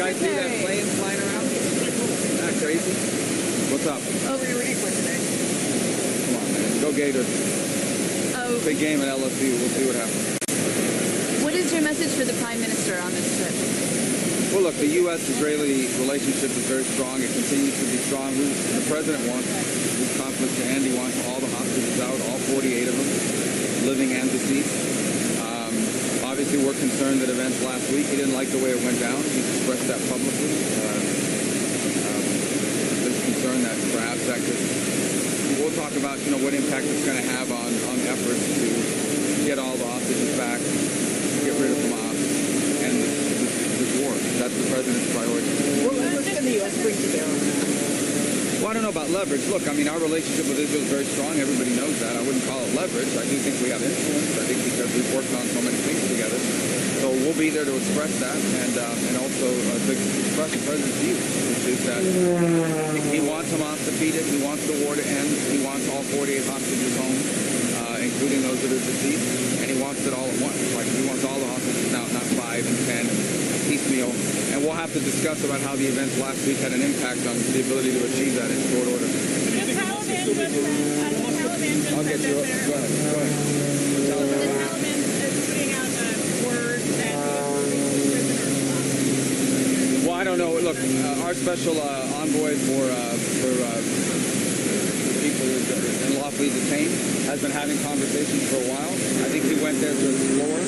guys see that plane flying around? Isn't that crazy? What's up? Oh, we're ready for today. Come on, man. Go Gators. Oh. Big game at LSU. We'll see what happens. What is your message for the Prime Minister on this trip? Well, look, the U.S.-Israeli relationship is very strong. It continues to be strong. The president wants this conflict to end. He wants all the hostages out, all 48 of them, living and deceased. Obviously, we're concerned that events last week, he didn't like the way it went down. He expressed that publicly. There's concern that perhaps that could... We'll talk about, what impact it's going to have on efforts to get all the hostages back, get rid of Hamas, and this war. That's the president's priority. What can the U.S. bring to bear on that? Well, I don't know about leverage. Look, I mean, our relationship with Israel is very strong. Everybody knows that. I wouldn't call it leverage. I do think we have influence. I think because we've worked on so many things together. So we'll be there to express that and also to express the president's view, which is that he wants Hamas defeated. He wants the war to end. He wants all 48 hostages home, including those that are deceased. And he wants it all at once. Like, he wants all the hostages out, not 5 and 10. Piecemeal, and we'll have to discuss about how the events last week had an impact on the ability to achieve that in short order. I'll get you. Go ahead. The Taliban is putting out word that well, I don't know. Look, our special envoy for people unlawfully detained has been having conversations for a while. I think he went there to explore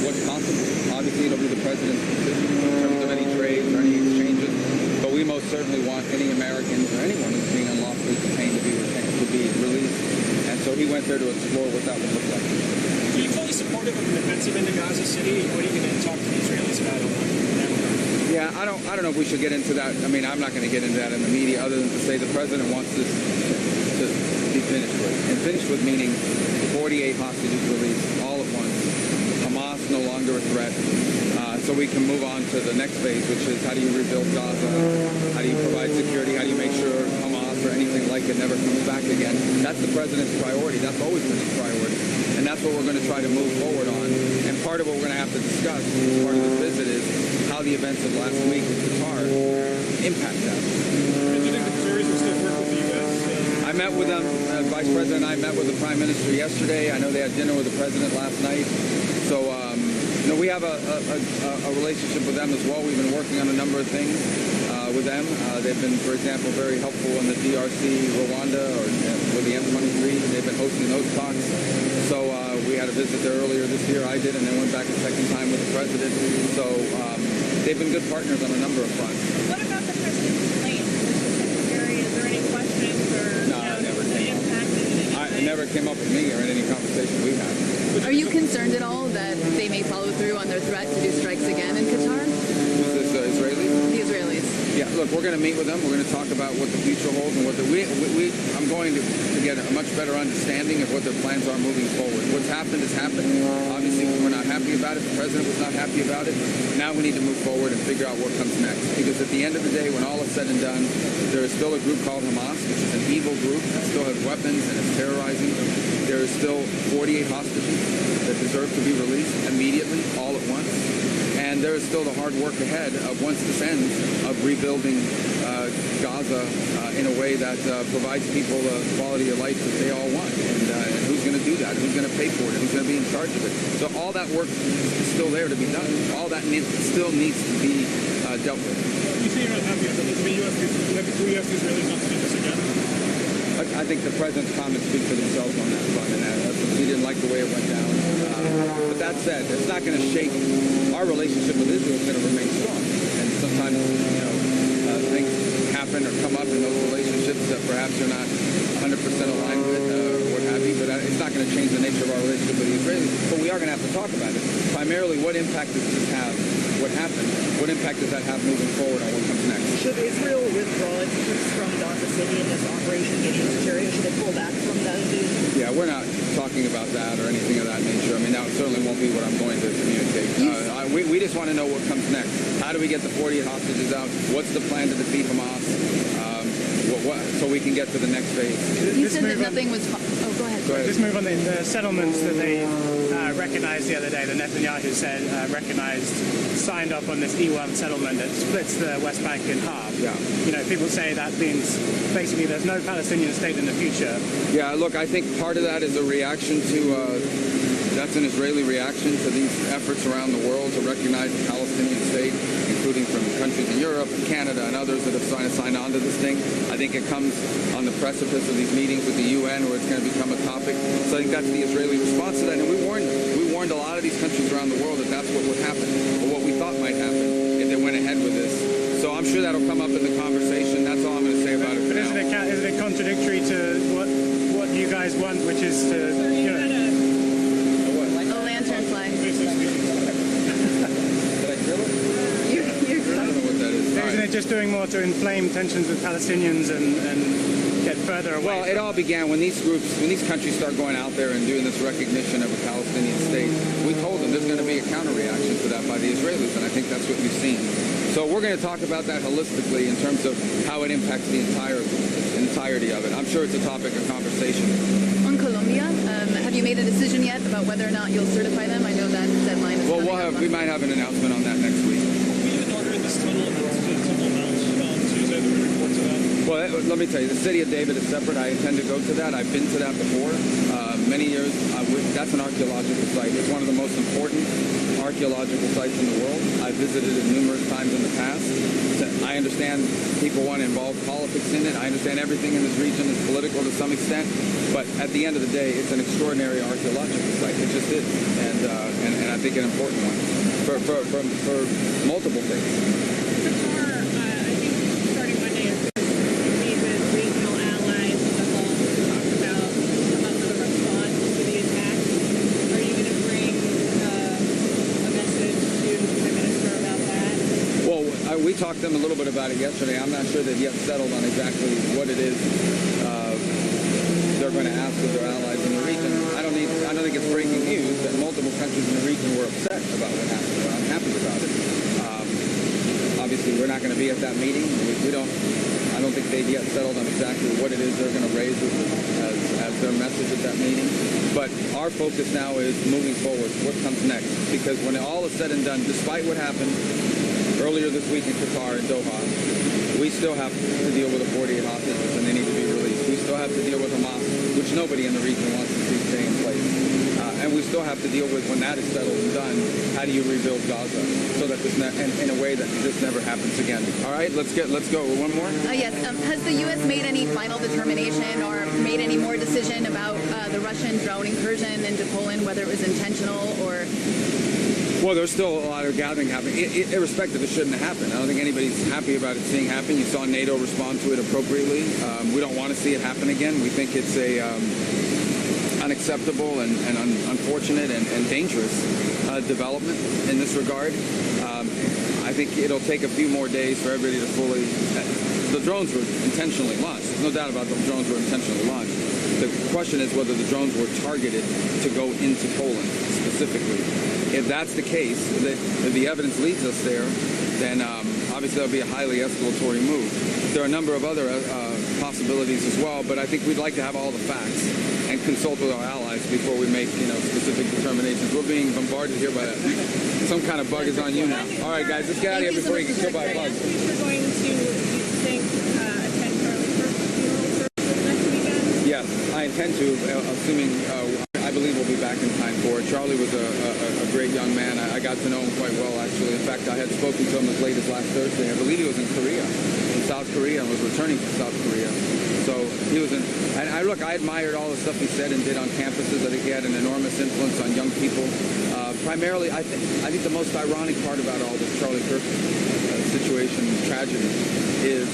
what's possible. Obviously, it'll be the president's decision in terms of any trades or any exchanges. But we most certainly want any Americans or anyone who's being unlawfully detained to be released. And so he went there to explore what that would look like. Are you fully supportive of an offensive into Gaza City? What are you going to talk to the Israelis about on that regard? Yeah, I don't know if we should get into that. I mean, I'm not going to get into that in the media other than to say the president wants this to be finished with. And finished with meaning 48 hostages released all at once. Hamas no longer a threat. So we can move on to the next phase, which is how do you rebuild Gaza? How do you provide security? How do you make sure Hamas or anything like it never comes back again? That's the president's priority. That's always been his priority. And that's what we're going to try to move forward on. And part of what we're going to have to discuss as part of this visit is how the events of last week in Qatar impact that. Do you think the Qataris will still work with the U.S.? I met with them. Vice President and I met with the Prime Minister yesterday. I know they had dinner with the President last night. So, we have a relationship with them as well. We've been working on a number of things with them. They've been, for example, very helpful in the DRC, Rwanda, or with the M23. They've been hosting those talks. So we had a visit there earlier this year. I did, and then went back a second time with the President. So they've been good partners on a number of fronts. What about the president's plane? Is there any questions or it never came up with me or in any conversation we had. Are you concerned at all that they may follow through on their threat to do strikes again in Qatar? Who's this, Israeli? The Israelis. Yeah, look, we're going to meet with them. We're going to talk about what the future holds and what I'm going to get a much better understanding of what their plans are moving forward. What's happened has happened. Obviously, we're not happy about it. The president was not happy about it. Now we need to move forward and figure out what comes next. Because at the end of the day, when all is said and done, there is still a group called Hamas, which is an evil group that still has weapons and is terrorizing. There is still 48 hostages that deserve to be released immediately, all at once. And there is still the hard work ahead of, once this ends, of rebuilding Gaza in a way that provides people the quality of life that they all want. And who's going to do that? Who's going to pay for it? Who's going to be in charge of it? So all that work is still there to be done. All that still needs to be dealt with. You say you're not happy about it. The U.S. Israelis not to do this again? I think the president's comments speak for themselves on that front, and he didn't like the way it went down. But that said, it's not going to shake. Our relationship with Israel is going to remain strong. And sometimes, things happen or come up in those relationships that perhaps you're not 100% aligned with or what have you. But it's not going to change the nature of our relationship with the Israelis. But we are going to have to talk about it. Primarily, what impact does this have? What happened? What impact does that have moving forward on what comes next? Should Israel withdraw its troops from Gaza City in this operation getting into Syria? Should they pull back from that invasion? Yeah, we're not talking about that or anything of that nature. I mean, that certainly won't be what I'm going to communicate. We just want to know what comes next. How do we get the 48 hostages out? What's the plan to defeat Hamas? so we can get to the next phase. He said that nothing was. Oh, go ahead. Go ahead. This move on the settlements that they recognized the other day, that Netanyahu said signed off on this E1 settlement that splits the West Bank in half. Yeah. You know, people say that means basically there's no Palestinian state in the future. Yeah, look, I think part of that is a reaction to, that's an Israeli reaction to these efforts around the world to recognize the Palestinian state, including from countries in Europe and Canada and others that have signed on to this thing. I think it comes on the precipice of these meetings with the UN where it's going to become a topic. So I think that's the Israeli response to that. And we warned a lot of these countries around the world that that's what would happen, or what we thought might happen if they went ahead with this. So I'm sure that'll come up in the conversation. That's all I'm going to say about it for now. Isn't it contradictory to what you guys want, which is to, you know... A lantern fly. Did I kill it? I don't know what that is. Isn't it just doing more to inflame tensions with Palestinians and get further away? Well, it all began when these countries start going out there and doing this recognition of a Palestinian state. We told them there's going to be a counter-reaction to that by the Israelis, and I think that's what we've seen. So we're going to talk about that holistically in terms of how it impacts the entirety of it. I'm sure it's a topic of conversation. On Colombia, have you made a decision yet about whether or not you'll certify them? I know that deadline is coming up. We might have an announcement on that next week. We inaugurated this tunnel and the tunnel announced on Tuesday. There were reports of that. Well, let me tell you, the city of David is separate. I intend to go to that. I've been to that before. Many years. That's an archaeological site. It's one of the most important archaeological sites in the world. I've visited it numerous times in the past. I understand people want to involve politics in it. I understand everything in this region is political to some extent. But at the end of the day, it's an extraordinary archaeological site. It just is. And I think an important one for multiple things. Qatar, I think starting Monday is going to meet with regional allies in the Gulf to talk about the response to the attack. Are you going to bring a message to the Prime Minister about that? Well, we talked to them a little bit about it yesterday. I'm not sure they've yet settled on exactly what it is they're going to ask of their allies in the region. I don't think it's breaking news that multiple countries in the region were upset about what happened. We're unhappy about it. Obviously, we're not going to be at that meeting. I don't think they've yet settled on exactly what it is they're going to raise as their message at that meeting. But our focus now is moving forward. What comes next? Because when all is said and done, despite what happened earlier this week in Qatar and Doha, we still have to deal with the 48 hostages and they need to be released. We still have to deal with Hamas, which nobody in the region wants to see stay in place. And we still have to deal with, when that is settled and done, how do you rebuild Gaza so that this in a way that this never happens again. All right, let's go. One more? Yes. Has the U.S. made any final determination or made any more decision about the Russian drone incursion into Poland, whether it was intentional or... Well, there's still a lot of gathering happening. Irrespective, it shouldn't have happened. I don't think anybody's happy about it seeing happen. You saw NATO respond to it appropriately. We don't want to see it happen again. We think it's a unacceptable and unfortunate and dangerous development in this regard. I think it'll take a few more days for everybody to fully... The drones were intentionally launched. There's no doubt about the drones were intentionally launched. The question is whether the drones were targeted to go into Poland specifically. If that's the case, if the evidence leads us there, then obviously that'll be a highly escalatory move. There are a number of other possibilities as well, but I think we'd like to have all the facts and consult with our allies before we make specific determinations. We're being bombarded here by some kind of bug is on you now. All right, guys, let's get out of here before you get killed by a bug. We're going to, you think, attend Charlie Kirk's funeral services next weekend? Yes, I intend to, assuming I believe we'll be back in time for it. Charlie was a great young man. I got to know him quite well, actually. In fact, I had spoken to him as late as last Thursday. I believe he was in South Korea, and was returning to South Korea. So he was and I admired all the stuff he said and did on campuses. I think he had an enormous influence on young people. Primarily, I think the most ironic part about all this Charlie Kirk situation, tragedy, is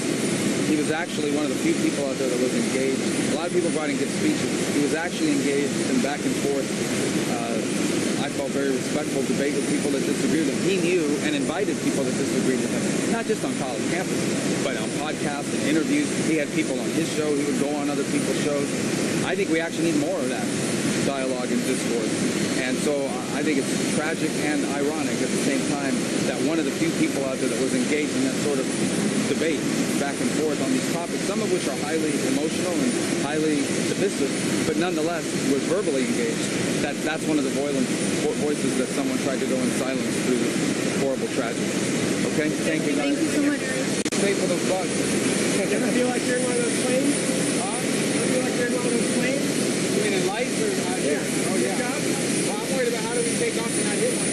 he was actually one of the few people out there that was engaged. A lot of people brought in good speeches. He was actually engaged in back and forth, I felt very respectful debate with people that disagreed with him. He knew and invited people that disagreed with him, not just on college campuses, but on podcasts and interviews. He had people on his show. He would go on other people's shows. I think we actually need more of that. dialogue and discourse. And so I think it's tragic and ironic at the same time that one of the few people out there that was engaged in that sort of debate back and forth on these topics, some of which are highly emotional and highly divisive, but nonetheless was verbally engaged. That's one of the voices that someone tried to go in silence through this horrible tragedy. Okay? Thank you, guys. Thank you so much. Stay for those bugs. You ever feel like you're in one of those planes? Huh? Ever feel like you're in one of those planes? You mean in lights or out here? Yeah. Oh, yeah. Good job. Well, I'm worried about how do we take off and not hit one